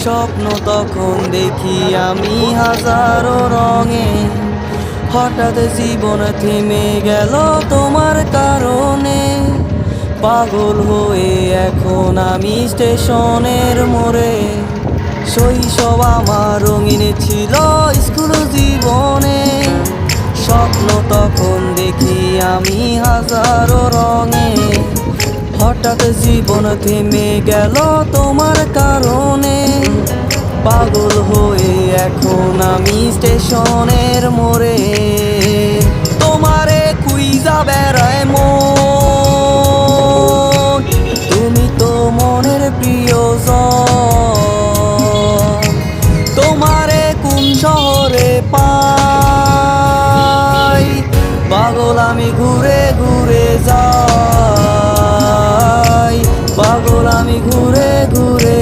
স্বপ্ন তখন দেখি আমি হাজারো রঙে, হঠাৎ জীবন থেমে গেল তোমার কারণে। পাগল হয়ে এখন আমি স্টেশনের মোড়ে, শৈশব আমার রঙিন ছিল স্কুল জীবনে। স্বপ্ন তখন দেখি আমি হাজারো রঙে, হঠাৎ জীবন থেমে গেল তোমার কারণে। পাগল হয়ে এখন আমি স্টেশনের মোড়ে, তোমারে খুঁজা বেড়ায় মন, তুমি তো মনের প্রিয়জন। তোমারে কোন শহরে পাই, পাগল আমি ঘুরে ঘুরে যাই, পাগল আমি ঘুরে ঘুরে